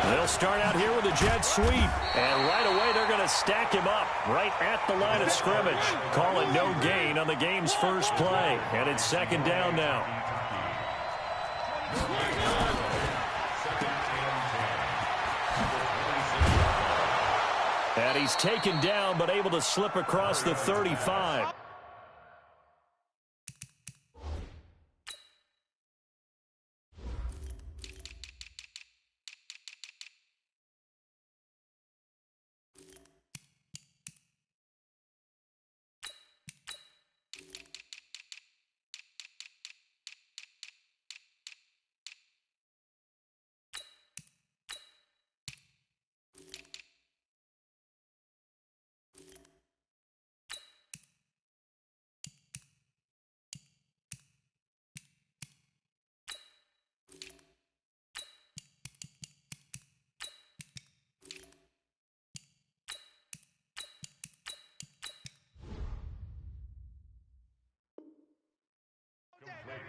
They'll start out here with a jet sweep. And right away, they're going to stack him up right at the line of scrimmage. Call it no gain on the game's first play. And it's second down now. And he's taken down, but able to slip across the 35.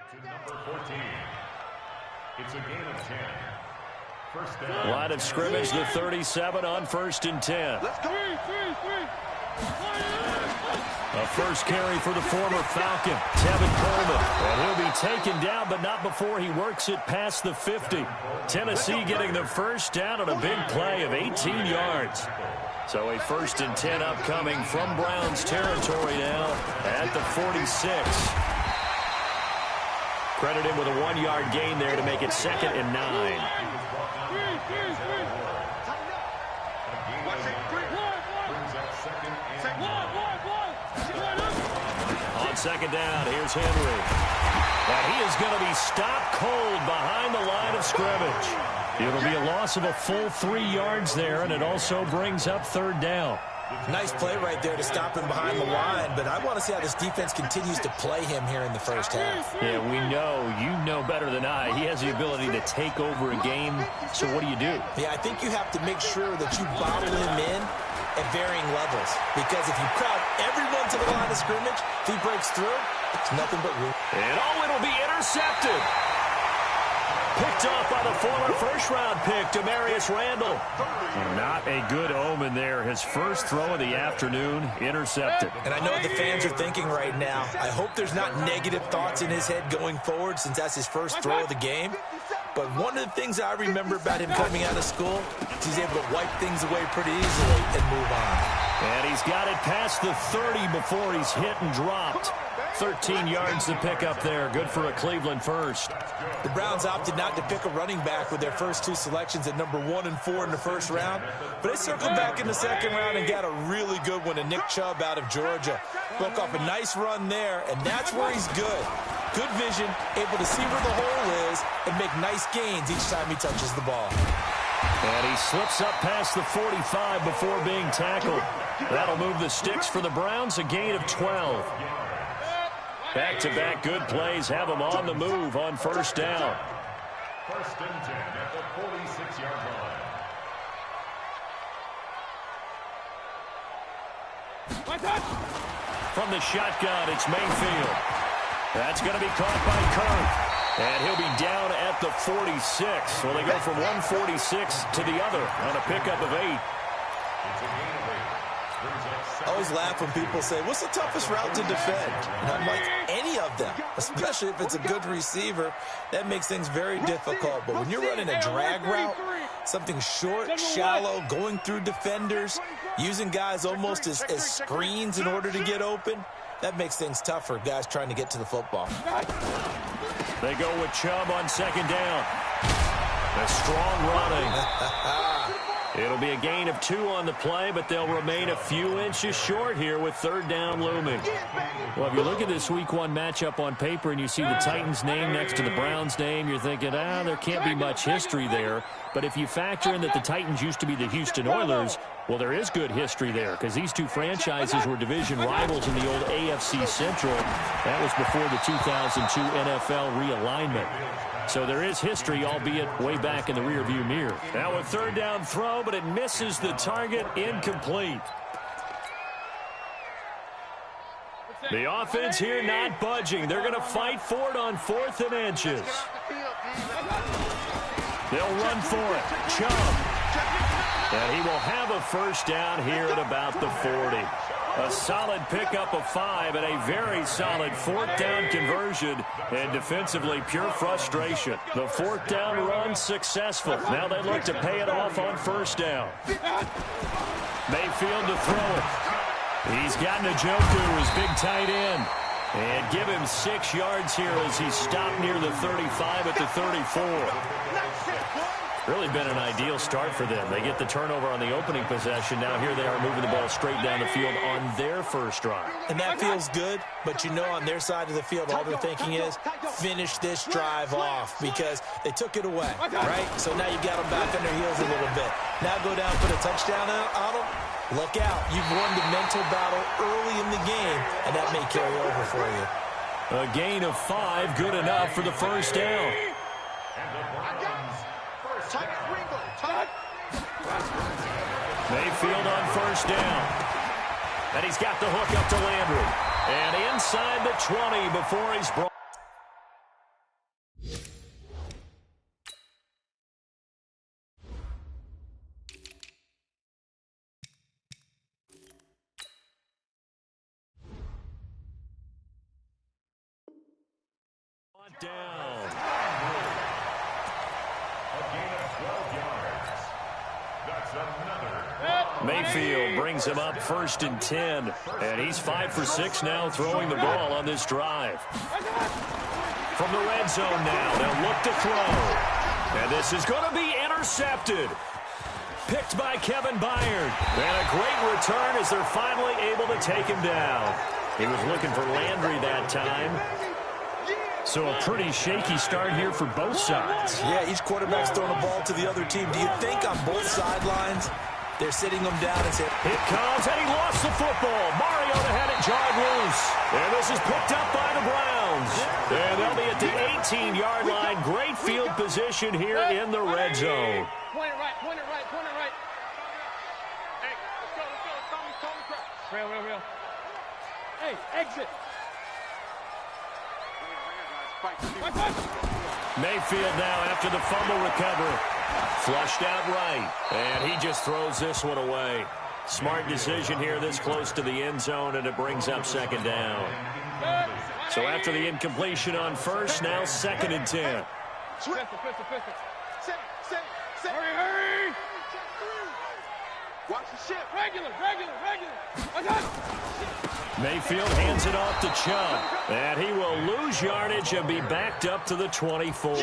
To number 14. It's a gain of 10. First down. Line of scrimmage, the 37 on 1st and 10. Let's go. A first carry for the former Falcon, Tevin Coleman. And he'll be taken down, but not before he works it past the 50. Tennessee getting the first down on a big play of 18 yards. So a 1st and 10 upcoming from Browns territory now at the 46. Credit him with a 1-yard gain there to make it 2nd and 9. On second down, here's Henry. And he is going to be stopped cold behind the line of scrimmage. It'll be a loss of a full 3 yards there, and it also brings up 3rd down. Nice play right there to stop him behind the line, but I want to see how this defense continues to play him here in the first half. Yeah, we know. You know better than I. He has the ability to take over a game, so what do you do? Yeah, I think you have to make sure that you bottle him in at varying levels, because if you crowd everyone to the line of scrimmage, if he breaks through, it's nothing but room. And it'll be intercepted. Picked off by the former first-round pick, Demarius Randall. Not a good omen there. His first throw of the afternoon, intercepted. And I know what the fans are thinking right now. I hope there's not negative thoughts in his head going forward since that's his first throw of the game. But one of the things I remember about him coming out of school is he's able to wipe things away pretty easily and move on. And he's got it past the 30 before he's hit and dropped. 13 yards to pick up there. Good for a Cleveland first. The Browns opted not to pick a running back with their first 2 selections at number 1 and 4 in the first round. But they circled back in the second round and got a really good one to Nick Chubb out of Georgia. Broke off a nice run there, and that's where he's good. Good vision, able to see where the hole is, and make nice gains each time he touches the ball. And he slips up past the 45 before being tackled. That'll move the sticks for the Browns, a gain of 12. Back-to-back good plays have them on the move on first down. 1st and 10 at the 46-yard line. From the shotgun, it's Mayfield. That's going to be caught by Kirk. And he'll be down at the 46. So they go from 146 to the other on a pickup of 8. I always laugh when people say, what's the toughest route to defend? And I'm like, any of them, especially if it's a good receiver. That makes things very difficult. But when you're running a drag route, something short, shallow, going through defenders, using guys almost as screens in order to get open, that makes things tougher, guys trying to get to the football. They go with Chubb on second down. A strong running. It'll be a gain of 2 on the play, but they'll remain a few inches short here with 3rd down looming. Well, if you look at this Week 1 matchup on paper and you see the Titans' name next to the Browns' name, you're thinking, there can't be much history there. But if you factor in that the Titans used to be the Houston Oilers, well, there is good history there because these two franchises were division rivals in the old AFC Central. That was before the 2002 NFL realignment. So there is history, albeit way back in the rearview mirror. Now a 3rd down throw, but it misses the target, incomplete. The offense here not budging. They're going to fight for it on 4th and inches. They'll run for it. Chubb. And he will have a first down here at about the 40. A solid pickup of 5 and a very solid fourth down conversion. And defensively, pure frustration. The fourth down run successful. Now they look to pay it off on first down. Mayfield to throw it. He's got Njoku, his big tight end. And give him 6 yards here as he stopped near the 35 at the 34. Really been an ideal start for them. They get the turnover on the opening possession. Now here they are moving the ball straight down the field on their first drive. And that feels good, but you know on their side of the field, all they're thinking is finish this drive off because they took it away, right? So now you've got them back on their heels a little bit. Now go down, put a touchdown on them. Look out. You've won the mental battle early in the game, and that may carry over for you. A gain of 5, good enough for the first down. Mayfield on first down. And he's got the hook up to Landry. And inside the 20 before he's brought. Down. Mayfield brings him up 1st and 10. And he's 5 for 6 now throwing the ball on this drive. From the red zone now, they'll look to throw. And this is going to be intercepted. Picked by Kevin Byard. And a great return as they're finally able to take him down. He was looking for Landry that time. So a pretty shaky start here for both sides. Yeah, each quarterback's throwing a ball to the other team. Do you think on both sidelines they're sitting them down and saying, "It comes," and he lost the football. Mariota had it jarred loose. And this is picked up by the Browns. And they'll be at the 18-yard line. Great field position here in the red zone. Point it right, point it right, point it right. Hey, let's go, let's go. Real. Hey, exit. Mayfield now after the fumble recovery. Flushed out right. And he just throws this one away. Smart decision here this close to the end zone, and it brings up 2nd down. So after the incompletion on first, now 2nd and 10. Hurry! Watch the ship. Regular. Mayfield hands it off to Chubb. And he will lose yardage and be backed up to the 24.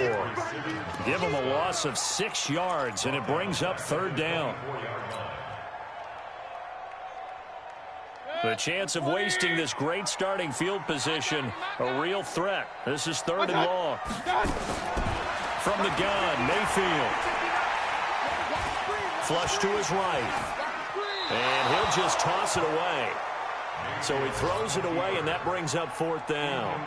Give him a loss of 6 yards, and it brings up 3rd down. The chance of wasting this great starting field position, a real threat. This is 3rd and long. From the gun, Mayfield. Flush to his right. And he'll just toss it away. So he throws it away, and that brings up 4th down.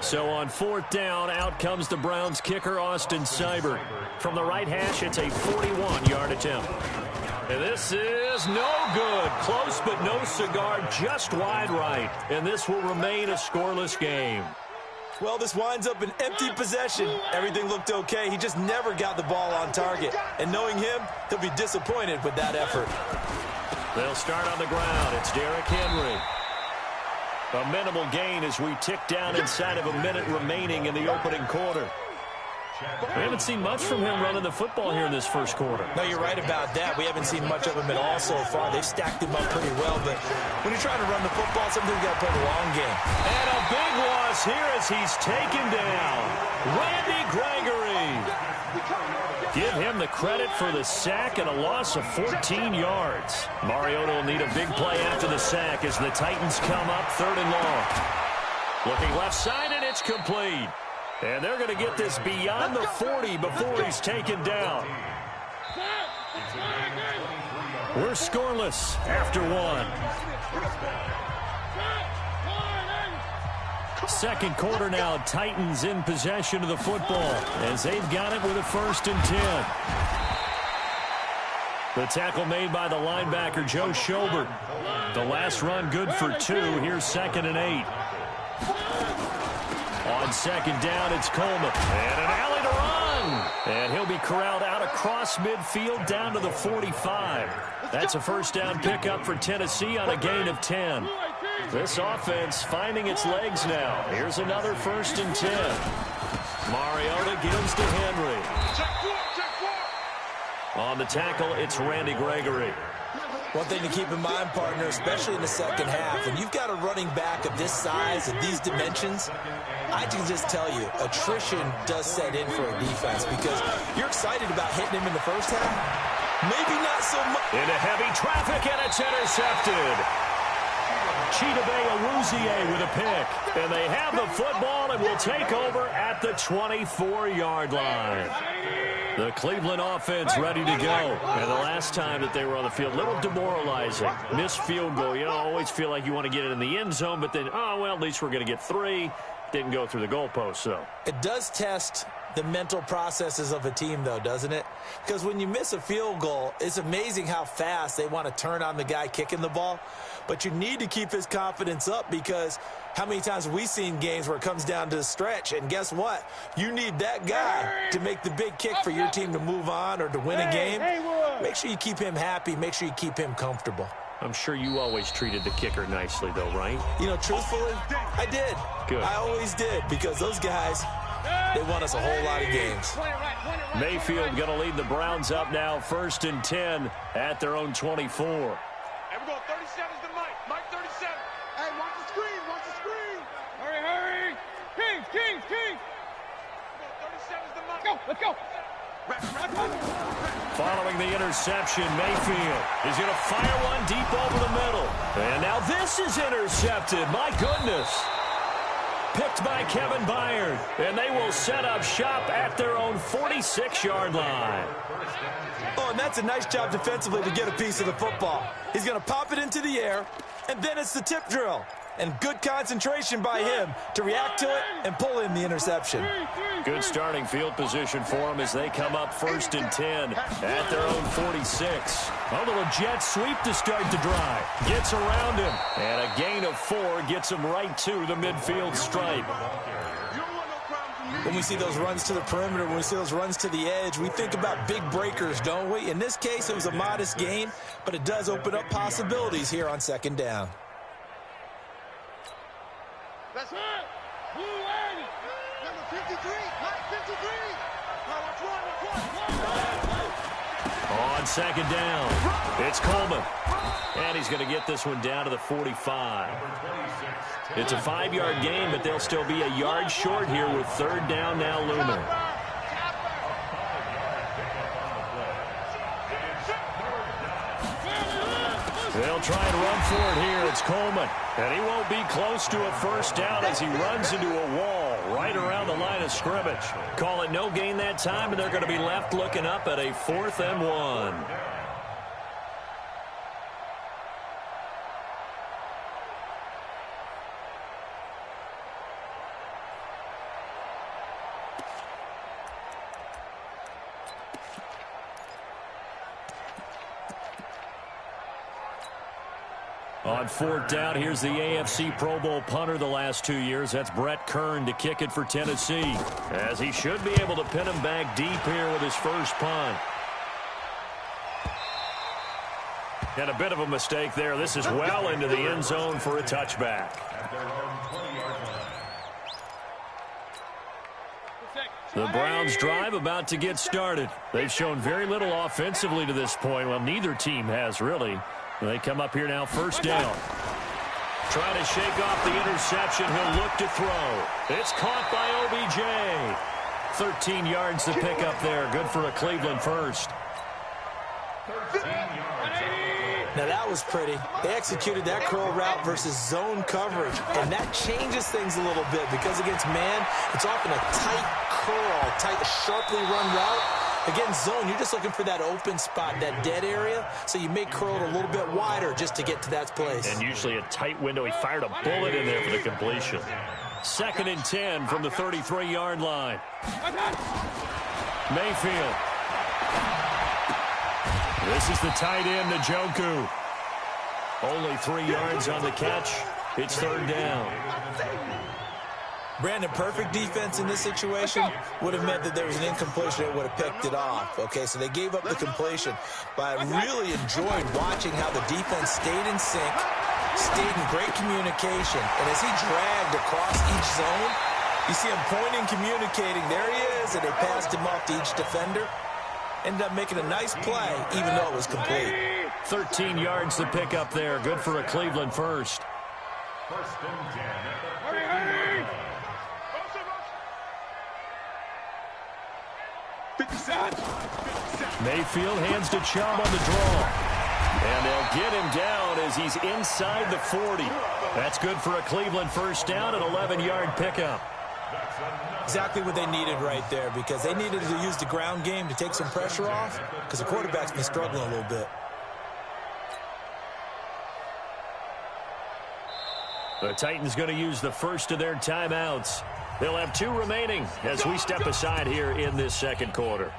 So on 4th down, out comes the Browns kicker, Austin Seibert. From the right hash, it's a 41-yard attempt. And this is no good. Close but no cigar, just wide right. And this will remain a scoreless game. Well, this winds up an empty possession. Everything looked okay. He just never got the ball on target. And knowing him, he'll be disappointed with that effort. They'll start on the ground. It's Derrick Henry. A minimal gain as we tick down inside of a minute remaining in the opening quarter. We haven't seen much from him running the football here in this first quarter. No, you're right about that. We haven't seen much of him at all so far. They've stacked him up pretty well, but when you're trying to run the football, sometimes you got to play the long game. And a big loss here as he's taken down. Randy Gregory. Give him the credit for the sack and a loss of 14 yards. Mariota will need a big play after the sack as the Titans come up 3rd and long. Looking left side, and it's complete. And they're going to get this beyond the 40 before he's taken down. We're scoreless after 1. Second quarter now, Titans in possession of the football as they've got it with a 1st and 10. The tackle made by the linebacker, Joe Schobert. The last run good for 2. Here's 2nd and 8. On 2nd down, it's Coleman. And an alley to run. And he'll be corralled out across midfield down to the 45. That's a first down pickup for Tennessee on a gain of 10. This offense finding its legs now. Here's another 1st and 10. Mariota gives to Henry. On the tackle, it's Randy Gregory. One thing to keep in mind, partner, especially in the second half, when you've got a running back of this size and these dimensions, I can just tell you, attrition does set in for a defense because you're excited about hitting him in the first half. Maybe not so much. Into heavy traffic, and it's intercepted. Chidobe Awuzie with a pick. And they have the football and will take over at the 24-yard line. The Cleveland offense ready to go. And the last time that they were on the field, a little demoralizing. Missed field goal. You always feel like you want to get it in the end zone, but then, oh, well, at least we're going to get 3. Didn't go through the goalpost, though. It does test the mental processes of a team, though, doesn't it? Because when you miss a field goal, it's amazing how fast they want to turn on the guy kicking the ball. But you need to keep his confidence up because how many times have we seen games where it comes down to the stretch? And guess what? You need that guy to make the big kick for your team to move on or to win a game. Make sure you keep him happy. Make sure you keep him comfortable. I'm sure you always treated the kicker nicely, though, right? You know, truthfully, I did. Good. I always did because those guys, they won us a whole lot of games. Mayfield going to lead the Browns up now, 1st and 10 at their own 24. Hey, we're going 37's the Mike. Mike 37. Hey, watch the screen. Watch the screen. Hurry, hurry. Kings. 37's the Mike. Go, let's go. Following the interception, Mayfield is going to fire one deep over the middle. And now this is intercepted. My goodness. Picked by Kevin Byard. And they will set up shop at their own 46-yard line. Oh, and that's a nice job defensively to get a piece of the football. He's going to pop it into the air, and then it's the tip drill. And good concentration by him to react to it and pull in the interception. Good starting field position for them as they come up 1st and 10 at their own 46. A little jet sweep to start the drive. Gets around him. And a gain of 4 gets him right to the midfield stripe. When we see those runs to the perimeter, when we see those runs to the edge, we think about big breakers, don't we? In this case, it was a modest gain, but it does open up possibilities here on 2nd down. That's it. Blue lady. Number 53. Mike 53. On 2nd down, it's Coleman. And he's going to get this one down to the 45. It's a 5-yard gain, but they'll still be a yard short here with 3rd down now looming. They'll try and run for it here. It's Coleman. And he won't be close to a 1st down as he runs into a wall right around the line of scrimmage. Call it no gain that time, and they're going to be left looking up at a 4th and 1. On 4th down, here's the AFC Pro Bowl punter the last 2 years. That's Brett Kern to kick it for Tennessee, as he should be able to pin him back deep here with his first punt. And a bit of a mistake there. This is well into the end zone for a touchback. The Browns drive about to get started. They've shown very little offensively to this point. Well, neither team has really. They come up here now, 1st down. Trying to shake off the interception. He'll look to throw. It's caught by OBJ. 13 yards to pick up there. Good for a Cleveland first. Now that was pretty. They executed that curl route versus zone coverage, and that changes things a little bit because against man, it's often a tight curl, tight, sharply run route. Against zone, you're just looking for that open spot, that dead area, so you may curl it a little bit wider just to get to that place. And usually a tight window. He fired a bullet in there for the completion. 2nd and 10 from the 33-yard line. Mayfield. This is the tight end, Njoku. Only 3 yards on the catch. It's 3rd down. Brandon, perfect defense in this situation would have meant that there was an incompletion that would have picked it off. Okay, so they gave up the completion. But I really enjoyed watching how the defense stayed in sync, stayed in great communication. And as he dragged across each zone, you see him pointing, communicating. There he is, and they passed him off to each defender. Ended up making a nice play, even though it was complete. 13 yards to pick up there. Good for a Cleveland first. First and 10 at the 15. Mayfield hands to Chubb on the draw. And they'll get him down as he's inside the 40. That's good for a Cleveland first down, an 11-yard pickup. Exactly what they needed right there, because they needed to use the ground game to take some pressure off, because the quarterback's been struggling a little bit. The Titans going to use the first of their timeouts. They'll have 2 remaining as we step aside here in this second quarter.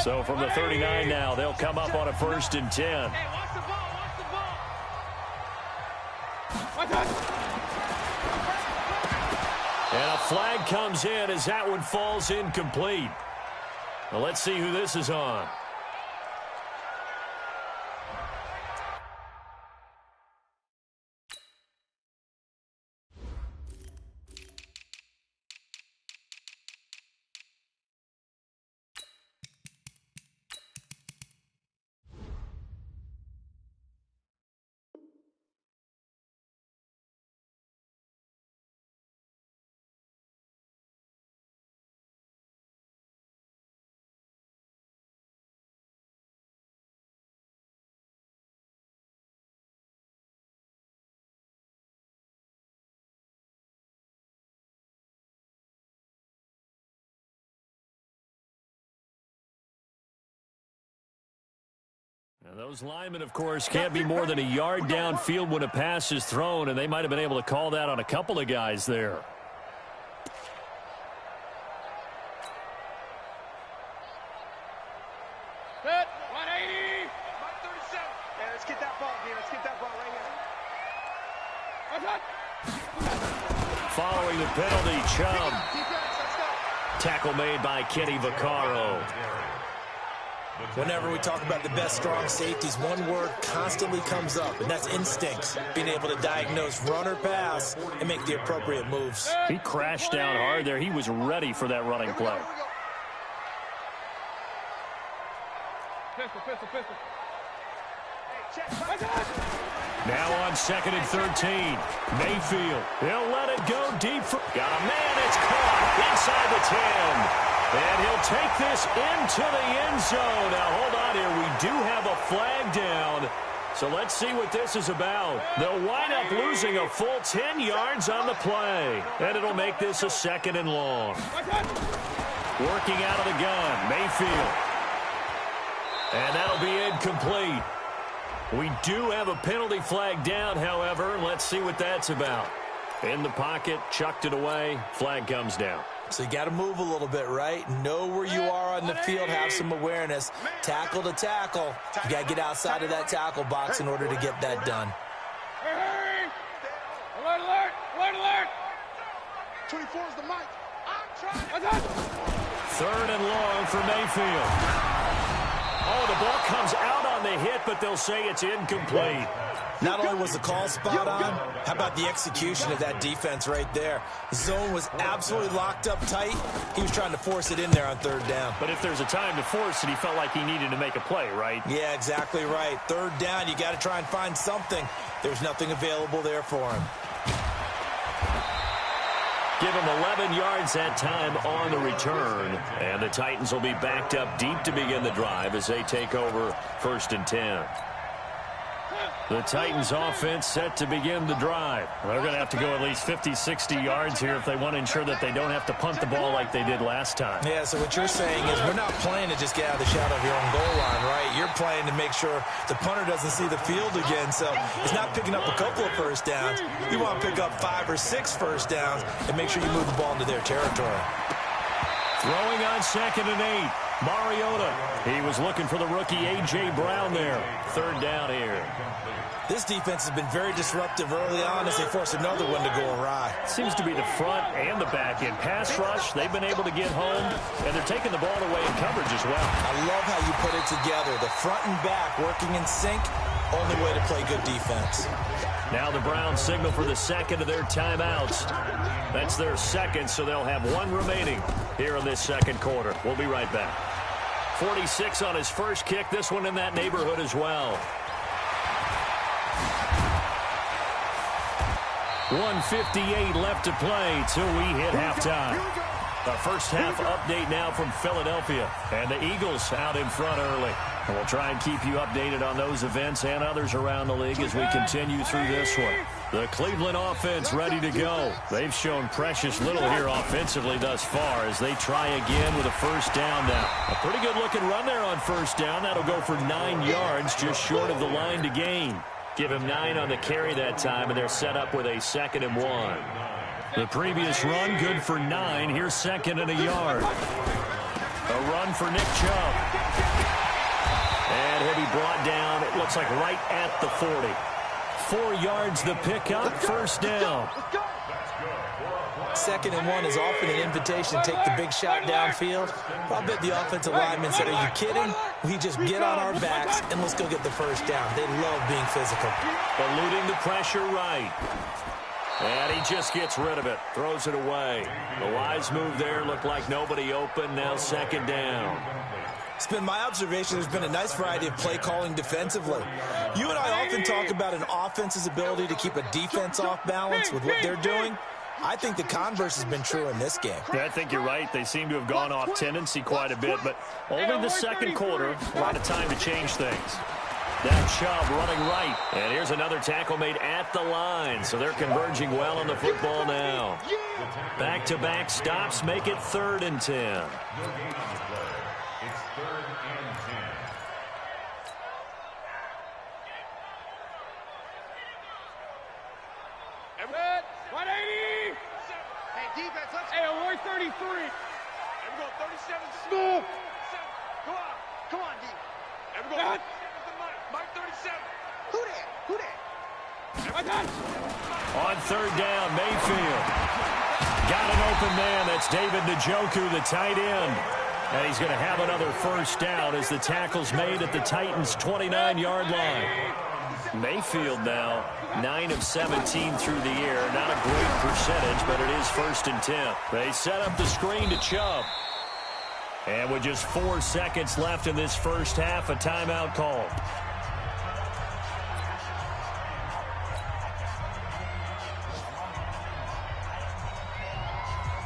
So from the 39 now, they'll come up on a 1st and 10. Hey, watch the ball, watch the ball. And a flag comes in as that one falls incomplete. Well, let's see who this is on. And those linemen, of course, can't be more than a yard downfield when a pass is thrown, and they might have been able to call that on a couple of guys there. Set, 180. 137. Yeah, let's get that ball here. Let's get that ball right here. Following the penalty, Chubb. Tackle made by Kenny Vaccaro. Whenever we talk about the best strong safeties, one word constantly comes up, and that's instincts. Being able to diagnose run or pass and make the appropriate moves. He crashed down hard there. He was ready for that running play. Pistol, pistol, pistol. Now on 2nd and 13. Mayfield. He'll let it go deep. Got a man. It's caught inside the 10. And he'll take this into the end zone. Now, hold on here. We do have a flag down. So let's see what this is about. They'll wind up losing a full 10 yards on the play. And it'll make this a 2nd and long. Working out of the gun, Mayfield. And that'll be incomplete. We do have a penalty flag down, however. Let's see what that's about. In the pocket, chucked it away. Flag comes down. So you got to move a little bit, right? Know where you are on the field, have some awareness. Tackle to tackle. You got to get outside of that tackle box in order to get that done. Hey! Alert, alert! Alert, alert! 24 is the mic. I'm trying. 3rd and long for Mayfield. Oh, the ball comes out on the hit, but they'll say it's incomplete. Not only was the call spot on, how about the execution of that defense right there? The zone was absolutely locked up tight. He was trying to force it in there on 3rd down. But if there's a time to force it, he felt like he needed to make a play, right? Yeah, exactly right. 3rd down, you got to try and find something. There's nothing available there for him. Give him 11 yards that time on the return. And the Titans will be backed up deep to begin the drive as they take over 1st and 10. The Titans offense set to begin the drive. They're going to have to go at least 50, 60 yards here if they want to ensure that they don't have to punt the ball like they did last time. Yeah, so what you're saying is we're not playing to just get out of the shadow of your own goal line, right? You're playing to make sure the punter doesn't see the field again. So it's not picking up a couple of first downs. You want to pick up 5 or 6 first downs and make sure you move the ball into their territory. Throwing on 2nd and 8. Mariota. He was looking for the rookie A.J. Brown there. Third down here. This defense has been very disruptive early on as they force another one to go awry. Seems to be the front and the back end. Pass rush, they've been able to get home, and they're taking the ball away in coverage as well. I love how you put it together. The front and back working in sync, only way to play good defense. Now the Browns signal for the second of their timeouts. That's their second, so they'll have one remaining here in this second quarter. We'll be right back. 46 on his first kick. This one in that neighborhood as well. 1:58 left to play till we hit halftime. A first half update now from Philadelphia. And the Eagles out in front early. And we'll try and keep you updated on those events and others around the league as we continue through this one. The Cleveland offense ready to go. They've shown precious little here offensively thus far as they try again with a first down now. A pretty good looking run there on first down. That'll go for 9 yards, just short of the line to gain. Give him 9 on the carry that time, and they're set up with a 2nd and 1. The previous run, good for 9. Here's 2nd and a yard. A run for Nick Chubb. And he'll be brought down, it looks like right at the 40. 4 yards the pickup, first down. 2nd and 1 is often an invitation to take the big shot downfield. I'll bet the offensive lineman said, are you kidding? We just get on our backs and let's go get the first down. They love being physical. Eluding the pressure right. And he just gets rid of it. Throws it away. The wise move there. Looked like nobody open. Now 2nd down. It's been my observation there's been a nice variety of play calling defensively. You and I often talk about an offense's ability to keep a defense off balance with what they're doing. I think the converse has been true in this game. Yeah, I think you're right. They seem to have gone off tendency quite a bit, but only the second quarter, a lot of time to change things. Now Chubb running right. And here's another tackle made at the line. So they're converging well on the football now. Back-to-back stops make it 3rd and 10. It's 3rd and 10. Everybody, 180. Hey, defense, let's go. Hey, 133. Everybody, 37. Move. Come on, D. Everybody, Mike 37. Who that? On 3rd down, Mayfield. Got an open man. That's David Njoku, the tight end. And he's going to have another first down as the tackle's made at the Titans' 29-yard line. Mayfield now 9 of 17 through the air. Not a great percentage, but it is 1st and 10. They set up the screen to Chubb. And with just 4 seconds left in this first half, a timeout call.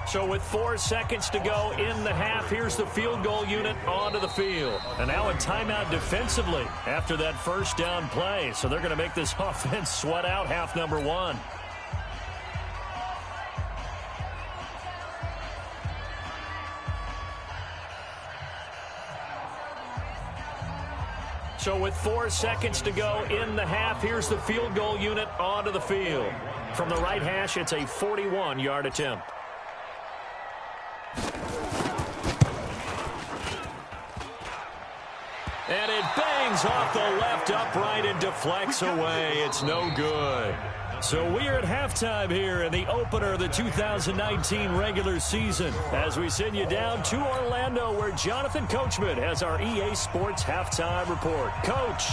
So with 4 seconds to go in the half, here's the field goal unit onto the field. And now a timeout defensively after that first down play. So they're going to make this offense sweat out half number 1. So with 4 seconds to go in the half, here's the field goal unit onto the field. From the right hash, it's a 41-yard attempt. And it bangs off the left upright and deflects away. It's no good. So we are at halftime here in the opener of the 2019 regular season as we send you down to Orlando where Jonathan Coachman has our EA Sports halftime report. Coach,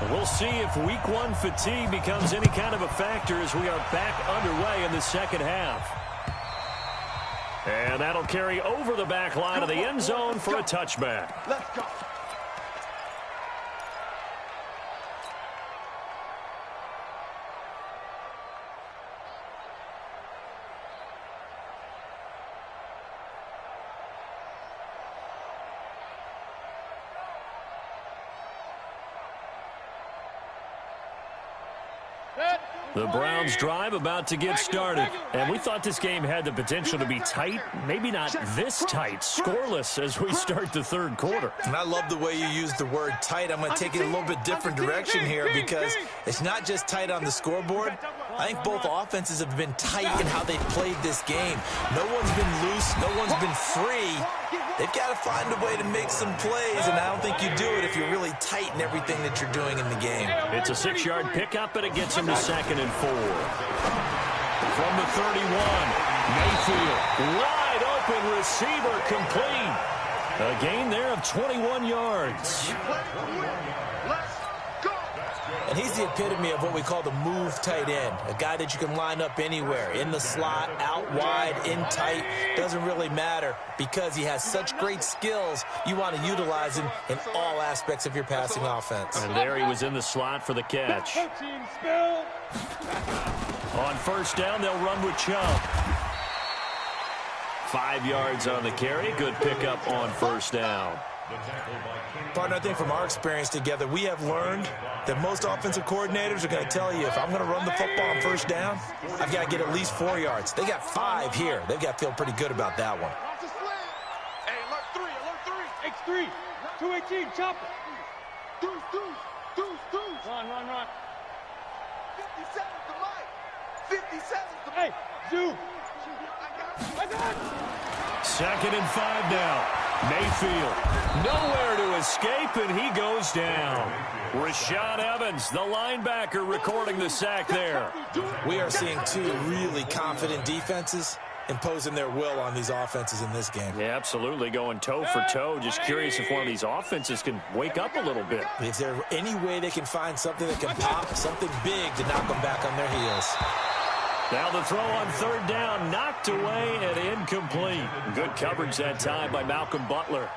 we'll see if week 1 fatigue becomes any kind of a factor as we are back underway in the second half. And that'll carry over the back line of the end zone for a touchback. Let's go. The Browns drive about to get started. And we thought this game had the potential to be tight, maybe not this tight, scoreless as we start the third quarter. And I love the way you use the word tight. I'm going to take it a little bit different direction here because it's not just tight on the scoreboard. I think both offenses have been tight in how they've played this game. No one's been loose. No one's been free. They've got to find a way to make some plays, and I don't think you do it if you're really tight in everything that you're doing in the game. It's a 6-yard pickup, and it gets them to 2nd and 4. From the 31, Mayfield, wide open receiver, complete. A gain there of 21 yards. And he's the epitome of what we call the move tight end, a guy that you can line up anywhere, in the slot, out wide, in tight, doesn't really matter because he has such great skills. You want to utilize him in all aspects of your passing offense. And there he was in the slot for the catch. On first down, they'll run with Chubb. 5 yards on the carry. Good pickup on first down. Partner, I think from our experience together, we have learned that most offensive coordinators are going to tell you, if I'm going to run the football on first down, I've got to get at least 4 yards. They got 5 here. They've got to feel pretty good about that one. Hey, alert 3. X3. 218, chop it. Deuce. Run. 57 to Mike. 57 to Mike. Hey, Zoo. I got it. 2nd and 5 now. Mayfield, nowhere to escape, and he goes down. Rashaan Evans, the linebacker, recording the sack there. We are seeing 2 really confident defenses imposing their will on these offenses in this game. Yeah, absolutely, going toe for toe. Just curious if one of these offenses can wake up a little bit. Is there any way they can find something that can pop, something big to knock them back on their heels? Now the throw on 3rd down, knocked away and incomplete. Good coverage that time by Malcolm Butler.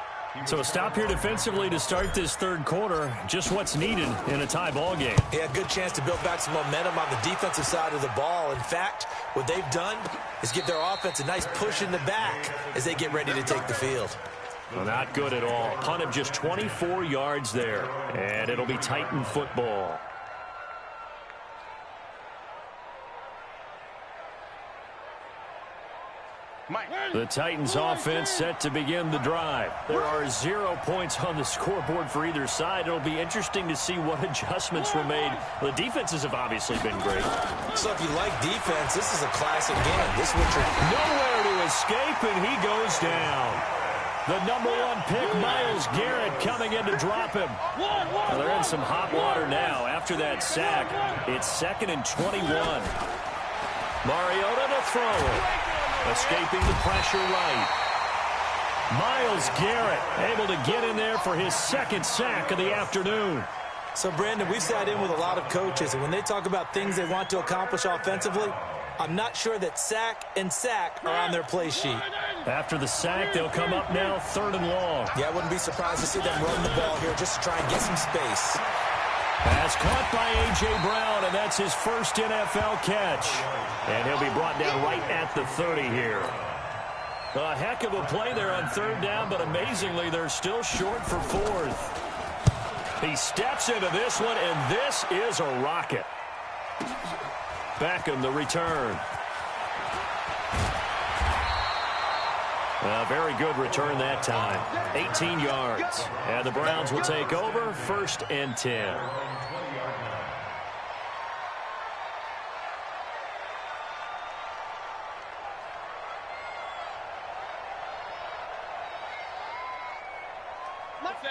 So a stop here defensively to start this 3rd quarter. Just what's needed in a tie ball game. Yeah, good chance to build back some momentum on the defensive side of the ball. In fact, what they've done is give their offense a nice push in the back as they get ready to take the field. Well, not good at all. Punt of just 24 yards there. And it'll be Titan football. The Titans offense set to begin the drive. There are 0 points on the scoreboard for either side. It'll be interesting to see what adjustments were made. The defenses have obviously been great. So if you like defense, this is a classic game. This is what you're... Nowhere to escape, and he goes down. The number 1 pick, Myles Garrett, coming in to drop him. Well, they're in some hot water now. After that sack, it's 2nd and 21. Mariota to throw. Escaping the pressure right. Myles Garrett able to get in there for his 2nd sack of the afternoon. So, Brandon, we've sat in with a lot of coaches, and when they talk about things they want to accomplish offensively, I'm not sure that sack and sack are on their play sheet. After the sack, they'll come up now 3rd and long. Yeah, I wouldn't be surprised to see them run the ball here just to try and get some space. Pass caught by A.J. Brown, and that's his first NFL catch. And he'll be brought down right at the 30 here. A heck of a play there on 3rd down, but amazingly, they're still short for 4th. He steps into this one, and this is a rocket. Beckham, the return. A very good return that time. 18 yards. And the Browns will take over, 1st and 10.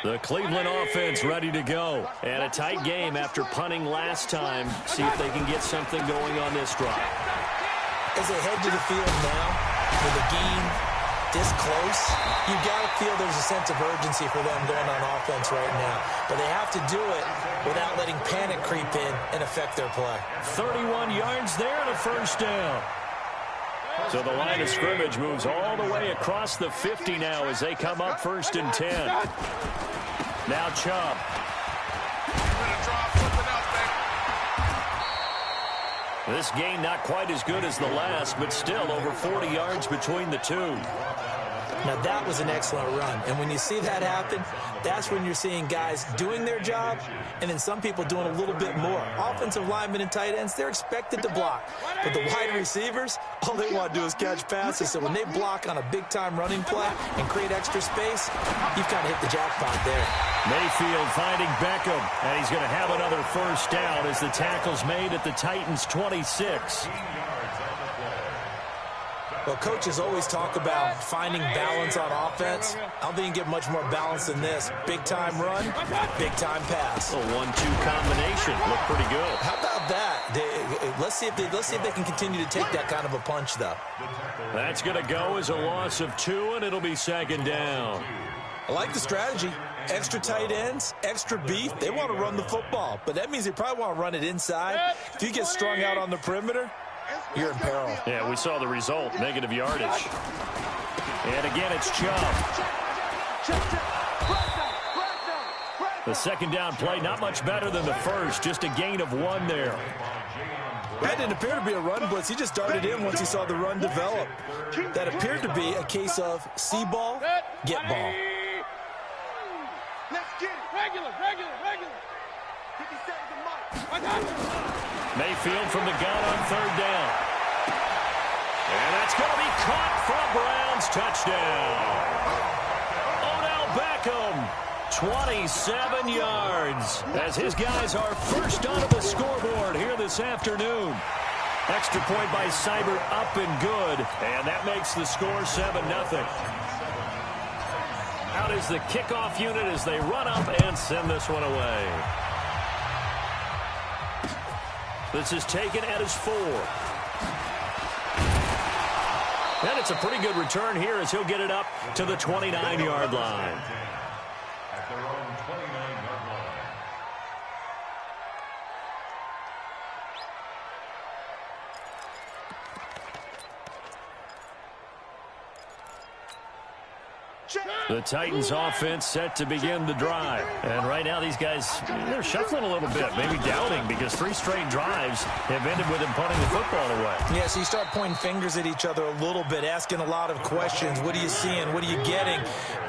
The Cleveland offense ready to go. And a tight game after punting last time. See if they can get something going on this drive. As they head to the field now, with the game this close, you've got to feel there's a sense of urgency for them going on offense right now. But they have to do it without letting panic creep in and affect their play. 31 yards there and a 1st down. So the line of scrimmage moves all the way across the 50 now as they come up 1st and 10. Now Chubb. This game not quite as good as the last, but still over 40 yards between the two. Now, that was an excellent run. And when you see that happen, that's when you're seeing guys doing their job and then some people doing a little bit more. Offensive linemen and tight ends, they're expected to block. But the wide receivers, all they want to do is catch passes. So when they block on a big-time running play and create extra space, you've kind of hit the jackpot there. Mayfield finding Beckham, and he's going to have another first down as the tackle's made at the Titans' 26. Well, coaches always talk about finding balance on offense. I don't think you can get much more balance than this. Big-time run, big-time pass. A 1-2 combination. Looked pretty good. How about that? Let's see if they can continue to take that kind of a punch, though. That's going to go as a loss of 2, and it'll be second down. I like the strategy. Extra tight ends, extra beef. They want to run the football, but that means they probably want to run it inside. If you get strung out on the perimeter, you're in peril. Yeah, we saw the result, negative yardage. And again, it's Chubb. The second down play, not much better than the first, just a gain of 1 there. That didn't appear to be a run blitz. He just darted in once he saw the run develop. That appeared to be a case of see ball, get ball. Let's get it. Regular. 50 seconds of Mike. I got you. Mayfield from the gun on third down. And that's going to be caught for a Browns touchdown. Odell Beckham, 27 yards, as his guys are first onto the scoreboard here this afternoon. Extra point by Seibert up and good, and that makes the score 7-0. Out is the kickoff unit as they run up and send this one away. This is taken at his 4. And it's a pretty good return here as he'll get it up to the 29-yard line. At their own 29-yard line. The Titans offense set to begin the drive. And right now these guys, they're shuffling a little bit, maybe doubting, because 3 straight drives have ended with them punting the football away. Yeah, so you start pointing fingers at each other a little bit, asking a lot of questions. What are you seeing? What are you getting?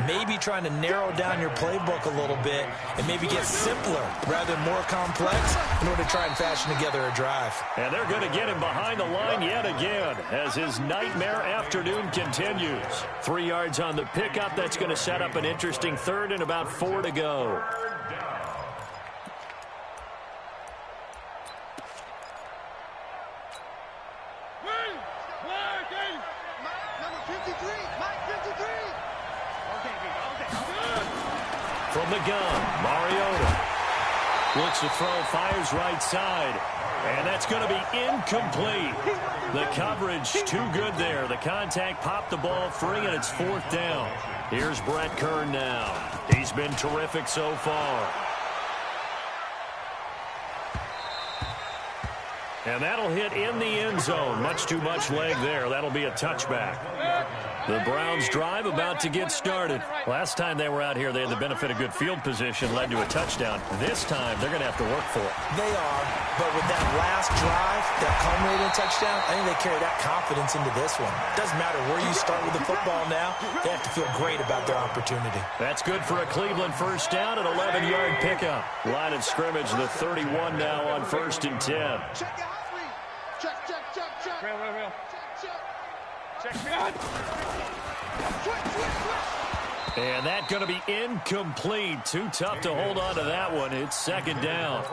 Maybe trying to narrow down your playbook a little bit and maybe get simpler rather than more complex in order to try and fashion together a drive. And they're going to get him behind the line yet again as his nightmare afternoon continues. 3 yards on the pickup. That's going to set up an interesting third and about 4 to go. From the gun, Mariota looks to throw, fires right side, and that's going to be incomplete. The coverage too good there. The contact popped the ball free, and it's 4th down. Here's Brett Kern now. He's been terrific so far. And that'll hit in the end zone. Much too much leg there. That'll be a touchback. The Browns drive about to get started. Last time they were out here, they had the benefit of good field position, led to a touchdown. This time, they're going to have to work for it. They are, but with that last drive, that culminated in touchdown, I think they carry that confidence into this one. Doesn't matter where you start with the football now, they have to feel great about their opportunity. That's good for a Cleveland first down, an 11-yard pickup. Line of scrimmage, the 31 now on 1st and 10. Check. Real. Check. And that's going to be incomplete. Too tough to hold on to that one. It's 2nd down.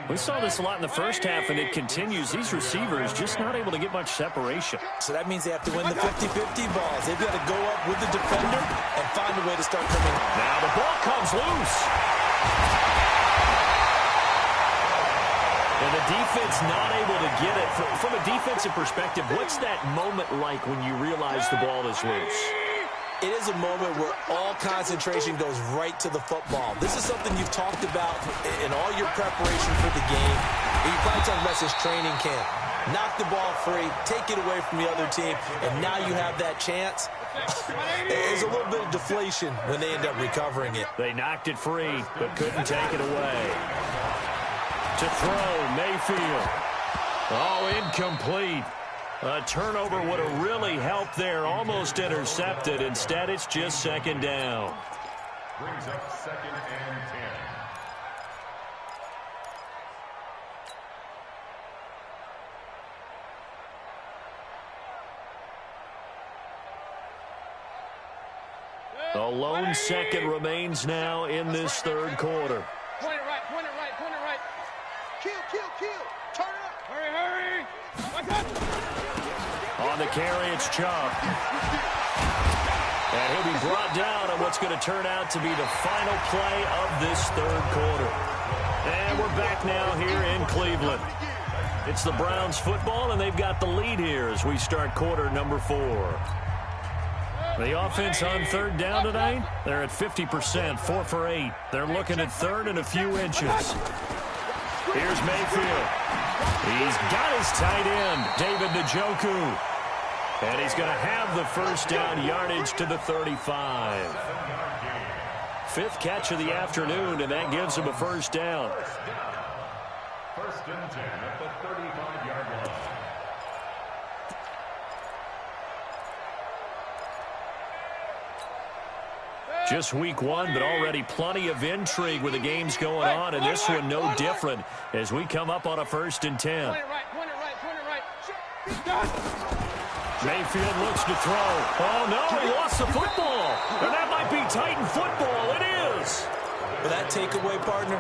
We saw this a lot in the first half, and it continues. These receivers just not able to get much separation. So that means they have to win the 50-50 balls. They've got to go up with the defender and find a way to start coming. Now the ball comes loose. And the defense not able to get it. From a defensive perspective, what's that moment like when you realize the ball is loose? It is a moment where all concentration goes right to the football. This is something you've talked about in all your preparation for the game. You're probably talking about this training camp. Knock the ball free, take it away from the other team, and now you have that chance. There's a little bit of deflation when they end up recovering it. They knocked it free, but couldn't take it away. To throw, Mayfield. Oh, incomplete. A turnover would have really helped there. Almost intercepted. Instead, it's just 2nd down. Brings up 2nd and 10. The A lone second remains now in this third quarter. Point it right, point it right, point it right. Kill. Turn it up. Hurry. On the carry, it's Chubb. And he'll be brought down on what's going to turn out to be the final play of this third quarter. And we're back now here in Cleveland. It's the Browns football, and they've got the lead here as we start quarter number 4. The offense on third down tonight, they're at 50%, 4 for 8. They're looking at third and a few inches. Here's Mayfield. He's got his tight end, David Njoku. And he's going to have the first down, yardage to the 35. 5th catch of the afternoon, and that gives him a first down. First and 10 at the 35-yard line. Just week 1, but already plenty of intrigue with the games going on, and this one no different as we come up on a first and 10. Point it right. Mayfield looks to throw. Oh, no, he lost the football. And that might be Titan football. It is. But that takeaway, partner,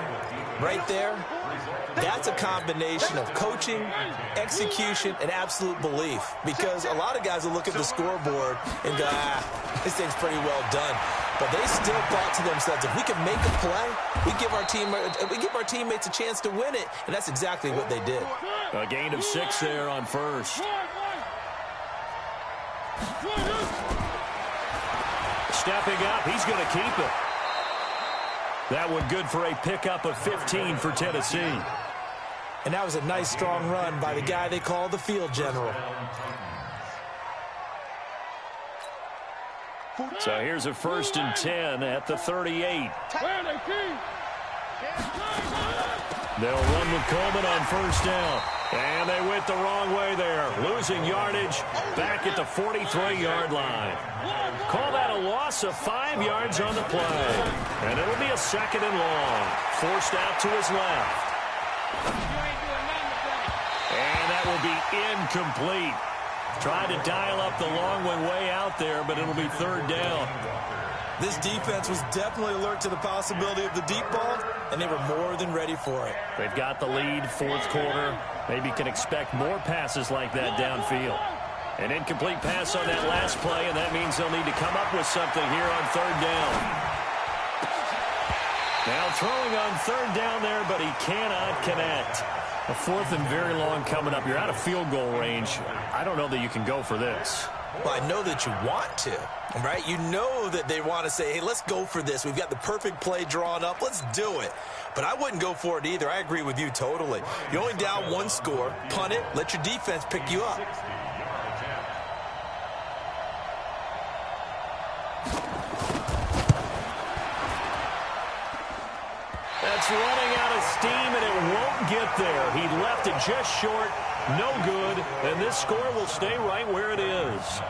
right there, that's a combination of coaching, execution, and absolute belief. Because a lot of guys will look at the scoreboard and go, this thing's pretty well done. But they still thought to themselves, if we can make a play, we give our teammates a chance to win it. And that's exactly what they did. A gain of 6 there on first. Stepping up, he's going to keep it. That one good for a pickup of 15 for Tennessee. And that was a nice, strong run by the guy they call the field general. So here's a first and 10 at the 38. They'll run with Coleman on first down. And they went the wrong way there. Losing yardage back at the 43-yard line. Call that a loss of 5 yards on the play. And it'll be a second and long. Forced out to his left. And that will be incomplete. Tried to dial up the long one way out there, but it'll be third down. This defense was definitely alert to the possibility of the deep ball, and they were more than ready for it. They've got the lead, fourth quarter. Maybe can expect more passes like that downfield. An incomplete pass on that last play, and that means they'll need to come up with something here on third down. Now throwing on third down there, but he cannot connect. A fourth and very long coming up. You're out of field goal range. I don't know that you can go for this. Well, I know that you want to, right? You know that they want to say, hey, let's go for this. We've got the perfect play drawn up. Let's do it. But I wouldn't go for it either. I agree with you totally. You're only down 1 score. Punt it. Let your defense pick you up. That's running out of steam, and it won't get there. He left it just short. No good, and this score will stay right where it is.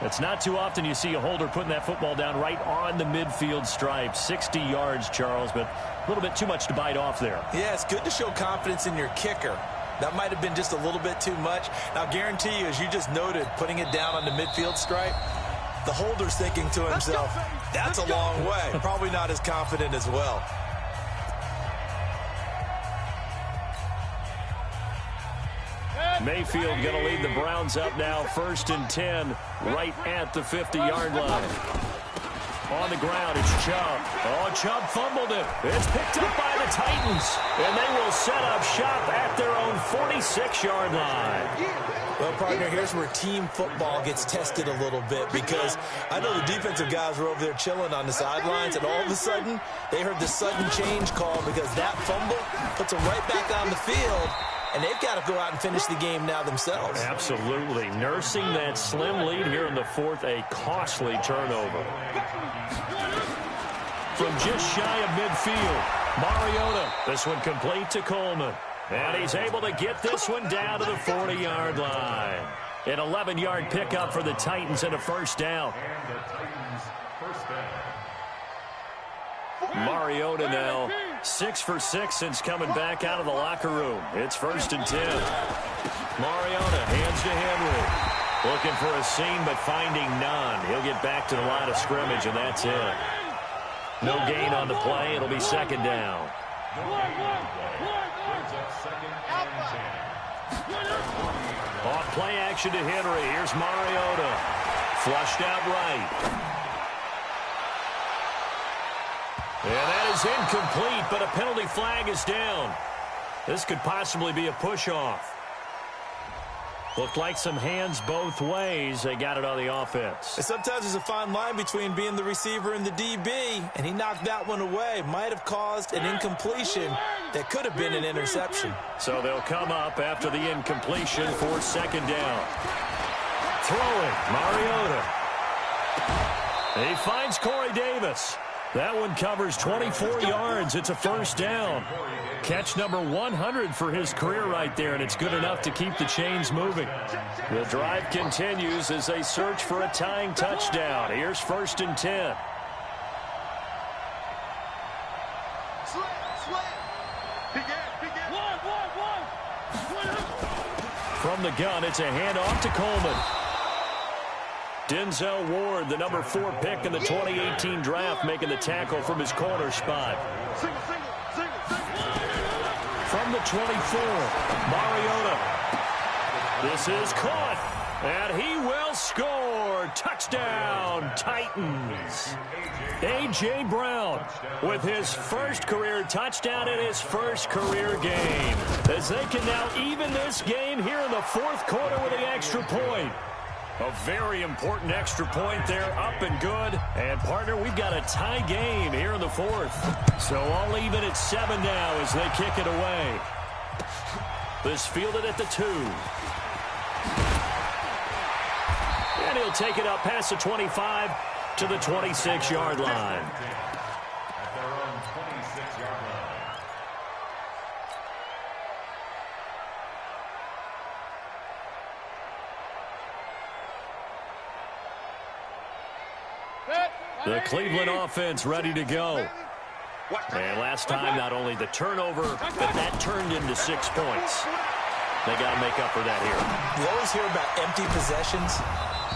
It's not too often you see a holder putting that football down right on the midfield stripe. 60 yards, Charles, but a little bit too much to bite off there. Yeah, it's good to show confidence in your kicker. That might have been just a little bit too much. Now, guarantee you, as you just noted, putting it down on the midfield stripe, the holder's thinking to himself, that's a long way. Probably not as confident as well. Mayfield going to lead the Browns up now, first and 10, right at the 50-yard line. On the ground, it's Chubb. Oh, Chubb fumbled it. It's picked up by the Titans, and they will set up shop at their own 46-yard line. Well, partner, here's where team football gets tested a little bit, because I know the defensive guys were over there chilling on the sidelines, and all of a sudden, they heard the sudden change call because that fumble puts them right back on the field. And they've got to go out and finish the game now themselves. Absolutely. Nursing that slim lead here in the fourth, a costly turnover. From just shy of midfield, Mariota. This one complete to Coleman. And he's able to get this one down to the 40-yard line. An 11-yard pickup for the Titans and a first down. And the Titans first down. Mariota now 6 for 6 since coming back out of the locker room. It's first and 10. Mariota hands to Henry. Looking for a seam, but finding none. He'll get back to the line of scrimmage, and that's it. No gain on the play. It'll be second down. Off play action to Henry. Here's Mariota. Flushed out right. And that is incomplete, but a penalty flag is down. This could possibly be a push-off. Looked like some hands both ways. They got it on the offense. And sometimes there's a fine line between being the receiver and the DB, and he knocked that one away. Might have caused an incompletion that could have been an interception. So they'll come up after the incompletion for second down. Throwing, Mariota. He finds Corey Davis. That one covers 24 yards. It's a first down. Catch number 100 for his career right there, and it's good enough to keep the chains moving. The drive continues as they search for a tying touchdown. Here's 1st and 10. From the gun, it's a handoff to Coleman. Denzel Ward, the number 4 pick in the 2018 draft, making the tackle from his corner spot. From the 24, Mariota. This is caught, and he will score. Touchdown, Titans. A.J. Brown with his first career touchdown in his first career game, as they can now even this game here in the 4th quarter with the extra point. A very important extra point there, up and good. And, partner, we've got a tie game here in the 4th. So all even at 7 now as they kick it away. This fielded at the 2. And he'll take it up past the 25 to the 26-yard line. At their own 26-yard line. The Cleveland offense ready to go. And last time, not only the turnover, but that turned into 6 points. They got to make up for that here. You always hear about empty possessions,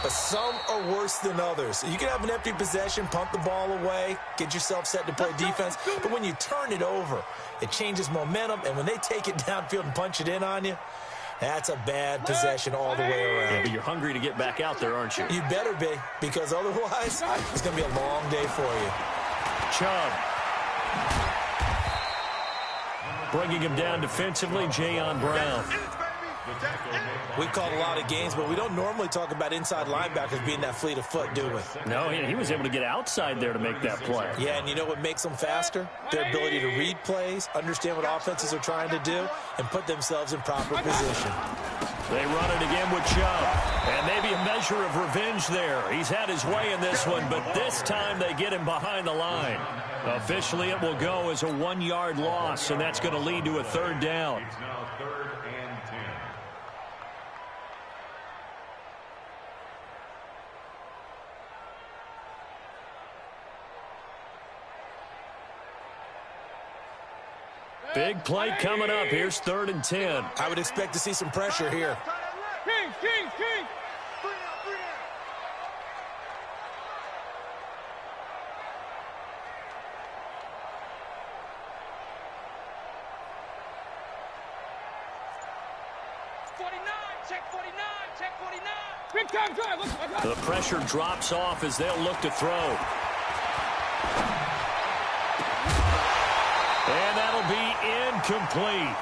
but some are worse than others. You can have an empty possession, pump the ball away, get yourself set to play defense, but when you turn it over, it changes momentum, and when they take it downfield and punch it in on you, that's a bad possession all the way around. Yeah, but you're hungry to get back out there, aren't you? You better be, because otherwise, it's going to be a long day for you. Chubb. Bringing him down defensively, Jayon Brown. We called a lot of games, but we don't normally talk about inside linebackers being that fleet of foot, do we? No, he was able to get outside there to make that play. Yeah, and you know what makes them faster? Their ability to read plays, understand what offenses are trying to do, and put themselves in proper position. They run it again with Chubb. And maybe a measure of revenge there. He's had his way in this one, but this time they get him behind the line. Officially, it will go as a 1-yard loss, and that's going to lead to a 3rd down. It's now 3rd and 10. Big play coming up. Here's 3rd and 10. I would expect to see some pressure here. King. 49, check 49, check 49. Big time drive. The pressure drops off as they'll look to throw. And that'll be incomplete.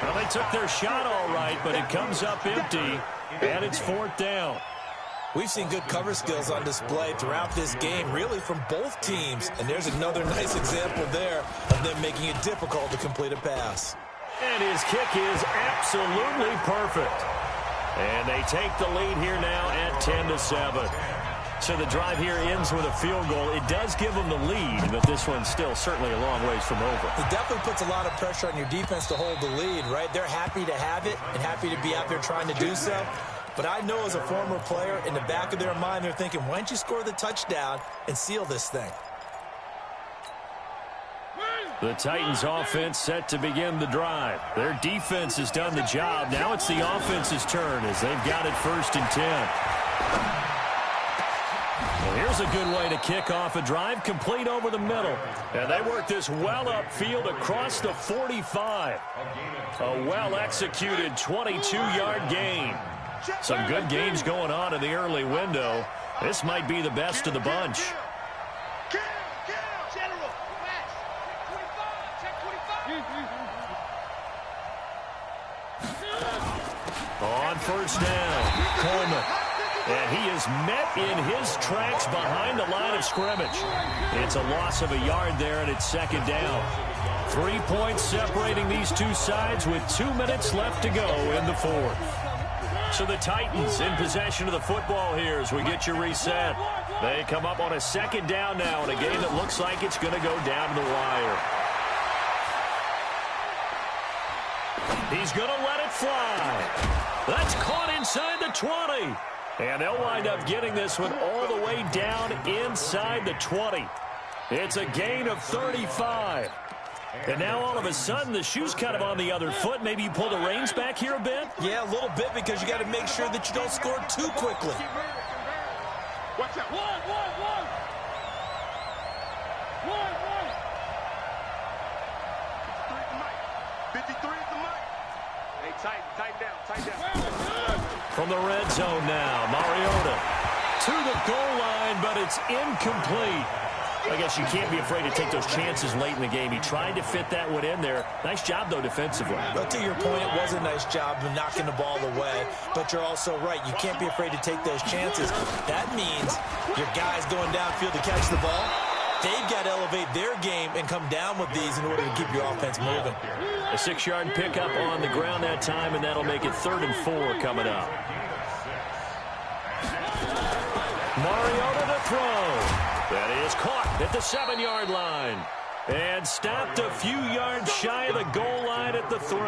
Well, they took their shot all right, but it comes up empty, and it's 4th down. We've seen good cover skills on display throughout this game, really from both teams. And there's another nice example there of them making it difficult to complete a pass. And his kick is absolutely perfect. And they take the lead here now at 10-7. So the drive here ends with a field goal. It does give them the lead, but this one's still certainly a long ways from over. It definitely puts a lot of pressure on your defense to hold the lead, right? They're happy to have it and happy to be out there trying to do so. But I know as a former player, in the back of their mind, they're thinking, why don't you score the touchdown and seal this thing? The Titans offense set to begin the drive. Their defense has done the job. Now it's the offense's turn as they've got it 1st and 10. Well, here's a good way to kick off a drive, complete over the middle. And they work this well upfield across the 45. A well-executed 22-yard gain. Some good games going on in the early window. This might be the best of the bunch. On 1st down, Coleman. And he is met in his tracks behind the line of scrimmage. It's a loss of a yard there, and it's 2nd down. 3 points separating these two sides with 2 minutes left to go in the 4th. So the Titans in possession of the football here as we get you reset. They come up on a 2nd down now in a game that looks like it's going to go down to the wire. He's going to let it fly. That's caught inside the 20. And they'll wind up getting this one all the way down inside the 20. It's a gain of 35. And now all of a sudden the shoe's kind of on the other foot. Maybe you pull the reins back here a bit? Yeah, a little bit, because you got to make sure that you don't score too quickly. Watch out. One. 53 is the mic. Hey, tighten down. From the red zone now, Mariota to the goal line, but it's incomplete. I guess you can't be afraid to take those chances late in the game. He tried to fit that one in there. Nice job, though, defensively. But to your point, it was a nice job of knocking the ball away. But you're also right. You can't be afraid to take those chances. That means your guys going downfield to catch the ball, they've got to elevate their game and come down with these in order to keep your offense moving. A 6-yard pickup on the ground that time, and that'll make it 3rd and 4 coming up. Mariota to throw. That is caught at the 7-yard line. And stopped a few yards shy of the goal line at the 3.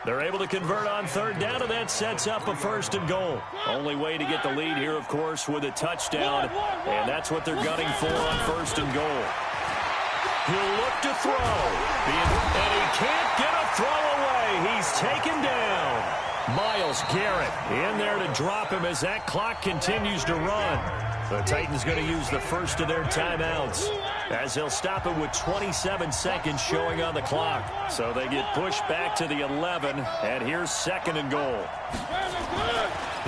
They're able to convert on 3rd down, and that sets up a 1st and goal. Only way to get the lead here, of course, with a touchdown. And that's what they're gunning for on 1st and goal. He'll look to throw. And he can't get a throw away. He's taken down. Myles Garrett in there to drop him as that clock continues to run. The Titans going to use the first of their timeouts as they'll stop it with 27 seconds showing on the clock. So they get pushed back to the 11, and here's 2nd and goal.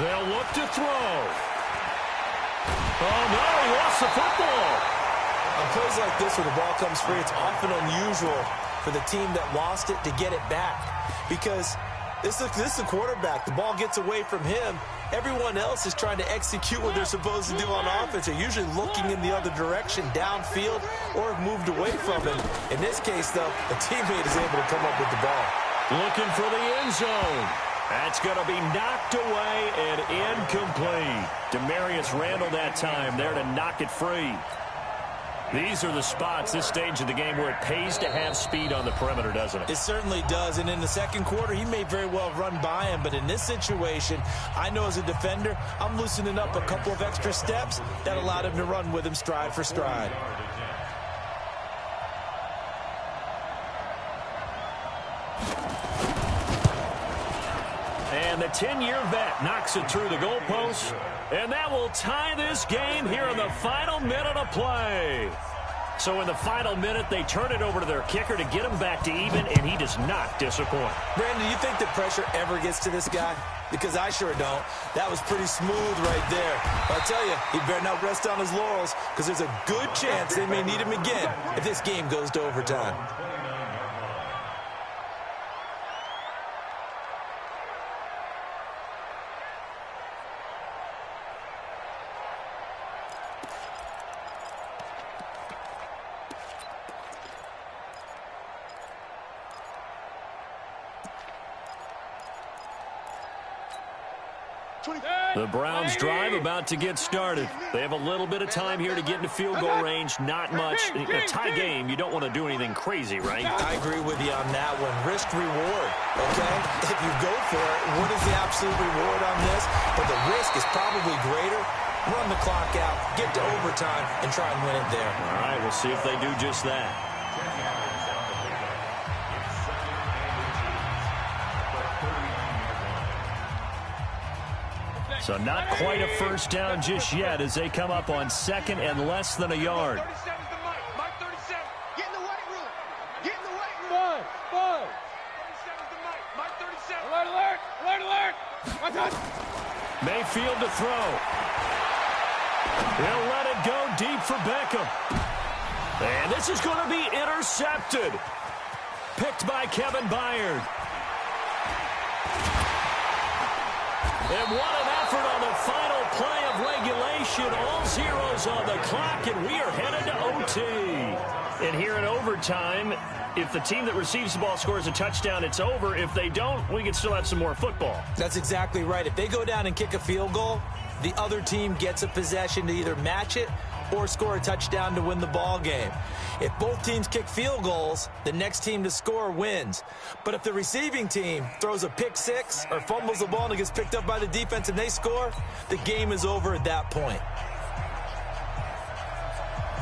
They'll look to throw. Oh, no, he lost the football. On plays like this where the ball comes free, it's often unusual for the team that lost it to get it back, because this is a quarterback. The ball gets away from him. Everyone else is trying to execute what they're supposed to do on offense. They're usually looking in the other direction, downfield, or have moved away from him. In this case, though, a teammate is able to come up with the ball. Looking for the end zone. That's going to be knocked away and incomplete. Demarius Randall that time there to knock it free. These are the spots, this stage of the game, where it pays to have speed on the perimeter, doesn't it? It certainly does, and in the 2nd quarter, he may very well run by him, but in this situation, I know as a defender, I'm loosening up a couple of extra steps that allowed him to run with him stride for stride. And the 10-year vet knocks it through the goalpost. And that will tie this game here in the final minute of play. So in the final minute, they turn it over to their kicker to get him back to even, and he does not disappoint. Brandon, do you think that pressure ever gets to this guy? Because I sure don't. That was pretty smooth right there. But I'll tell you, he better not rest on his laurels, because there's a good chance they may need him again if this game goes to overtime. The Browns drive about to get started. They have a little bit of time here to get into field goal range. Not much. In a tie game, you don't want to do anything crazy, right? I agree with you on that one. Risk reward, okay? If you go for it, what is the absolute reward on this? But the risk is probably greater. Run the clock out, get to overtime, and try and win it there. All right, we'll see if they do just that. So not quite a first down just yet as they come up on second and less than a yard. 37's the mic. Mike 37. Get in the weight room. Get in the weight room. Bud. 37's the mic. Mike 37. Alert, alert. Alert, alert. My touch. Mayfield to throw. He'll let it go deep for Beckham. And this is going to be intercepted. Picked by Kevin Byard. And what an effort on the final play of regulation. All zeros on the clock, and we are headed to OT. And here in overtime, if the team that receives the ball scores a touchdown, it's over. If they don't, we can still have some more football. That's exactly right. If they go down and kick a field goal, the other team gets a possession to either match it or score a touchdown to win the ball game. If both teams kick field goals, the next team to score wins. But if the receiving team throws a pick six or fumbles the ball and it gets picked up by the defense and they score, the game is over at that point.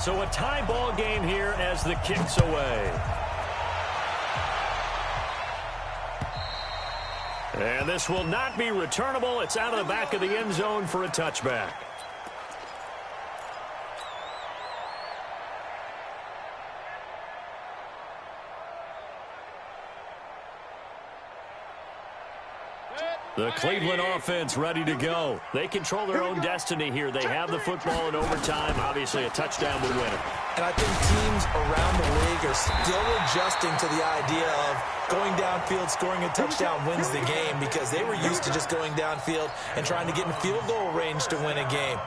So a tie ball game here as the kick's away. And this will not be returnable. It's out of the back of the end zone for a touchback. The Cleveland offense ready to go. They control their own destiny here. They have the football in overtime. Obviously, a touchdown will win it. And I think teams around the league are still adjusting to the idea of going downfield, scoring a touchdown wins the game, because they were used to just going downfield and trying to get in field goal range to win a game.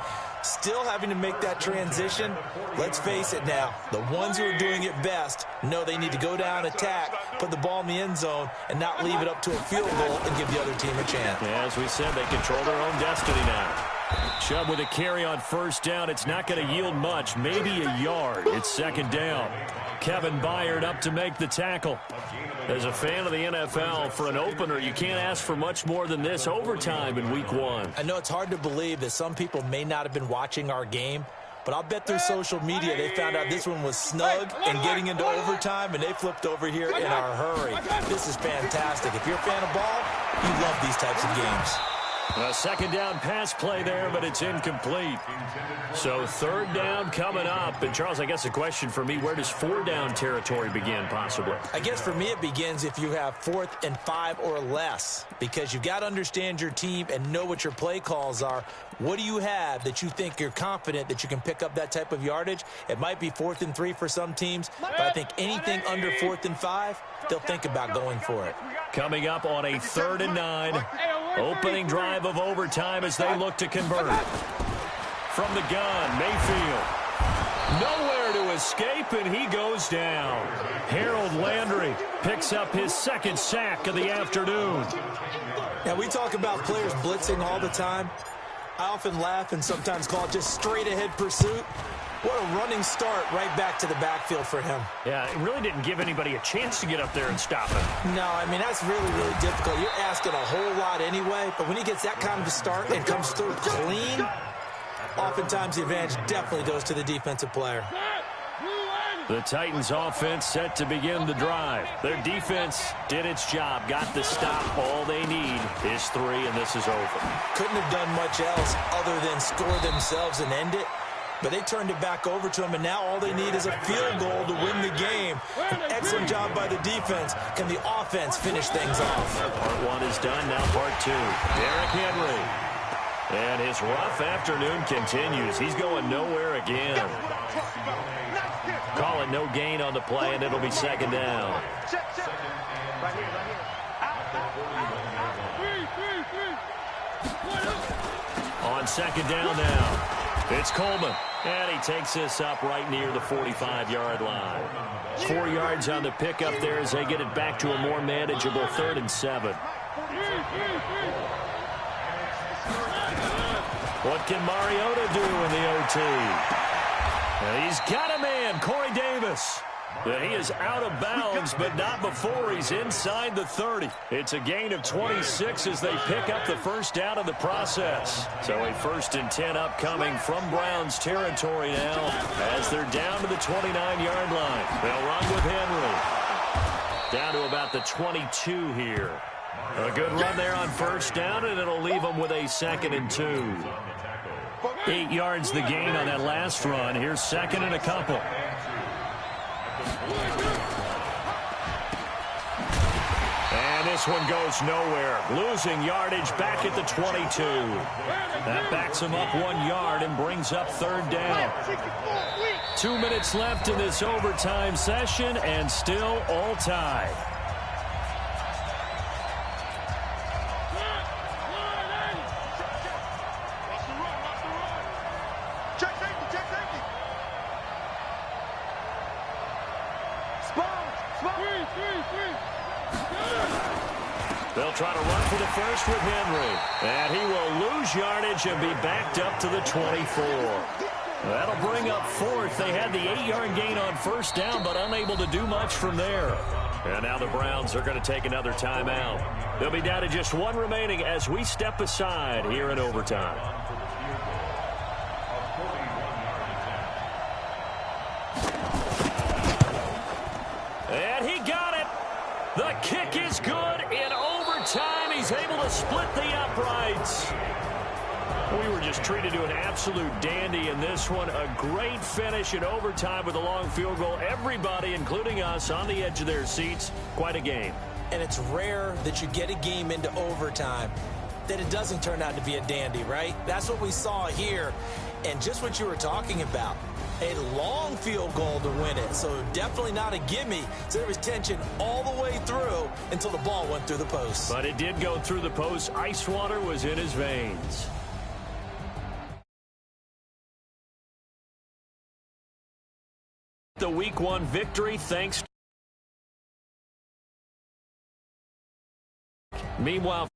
Still having to make that transition. Let's face it now, the ones who are doing it best know they need to go down, attack, put the ball in the end zone, and not leave it up to a field goal and give the other team a chance. Yeah, as we said, they control their own destiny now. Chubb with a carry on first down. It's not going to yield much, maybe a yard. It's second down. Kevin Byard up to make the tackle. As a fan of the NFL, for an opener, you can't ask for much more than this overtime in week one. I know it's hard to believe that some people may not have been watching our game, but I'll bet through social media they found out this one was snug and getting into overtime, and they flipped over here in a hurry. This is fantastic. If you're a fan of ball, you love these types of games. A second down pass play there, but it's incomplete. So third down coming up. And, Charles, I guess the question for me, where does four down territory begin possibly? I guess for me it begins if you have 4th and 5 or less, because you've got to understand your team and know what your play calls are. What do you have that you think you're confident that you can pick up that type of yardage? It might be 4th and 3 for some teams, but I think anything under 4th and 5, they'll think about going for it. Coming up on a 3rd and 9. Opening drive of overtime as they look to convert. From the gun, Mayfield. Nowhere to escape, and he goes down. Harold Landry picks up his second sack of the afternoon. Now, we talk about players blitzing all the time. I often laugh and sometimes call it just straight-ahead pursuit. What a running start right back to the backfield for him. Yeah, it really didn't give anybody a chance to get up there and stop him. No, I mean, that's really, really difficult. You're asking a whole lot anyway, but when he gets that kind of a start and comes through clean, oftentimes the advantage definitely goes to the defensive player. The Titans offense set to begin the drive. Their defense did its job, got the stop. All they need is 3, and this is over. Couldn't have done much else other than score themselves and end it. But they turned it back over to him, and now all they need is a field goal to win the game. An excellent job by the defense. Can the offense finish things off? Part 1 is done, now part 2. Derrick Henry. And his rough afternoon continues. He's going nowhere again. Call it no gain on the play, and it'll be second down. On second down now. It's Coleman, and he takes this up right near the 45-yard line. 4 yards on the pickup there as they get it back to a more manageable 3rd and 7. What can Mariota do in the OT? And he's got a man, Corey Davis. And he is out of bounds, but not before he's inside the 30. It's a gain of 26 as they pick up the first down in the process. So a 1st and 10 upcoming from Browns territory now as they're down to the 29-yard line. They'll run with Henry. Down to about the 22 here. A good run there on first down, and it'll leave them with a 2nd and 2. 8 yards the gain on that last run. Here's 2nd and a couple. And this one goes nowhere. Losing yardage back at the 22. That backs him up 1 yard and brings up 3rd down. 2 minutes left in this overtime session, and still all tied. They'll try to run for the first with Henry. And he will lose yardage and be backed up to the 24. That'll bring up 4th. They had the 8-yard gain on first down, but unable to do much from there. And now the Browns are going to take another timeout. They'll be down to just 1 remaining as we step aside here in overtime. And he got it. The kick is good in overtime. He's able to split the uprights. We were just treated to an absolute dandy in this one. A great finish in overtime with a long field goal. Everybody, including us, on the edge of their seats. Quite a game. And it's rare that you get a game into overtime that it doesn't turn out to be a dandy, right? That's what we saw here. And just what you were talking about. A long field goal to win it, so definitely not a gimme. So there was tension all the way through until the ball went through the post. But it did go through the post. Ice water was in his veins. The Week 1 victory thanks to... Meanwhile...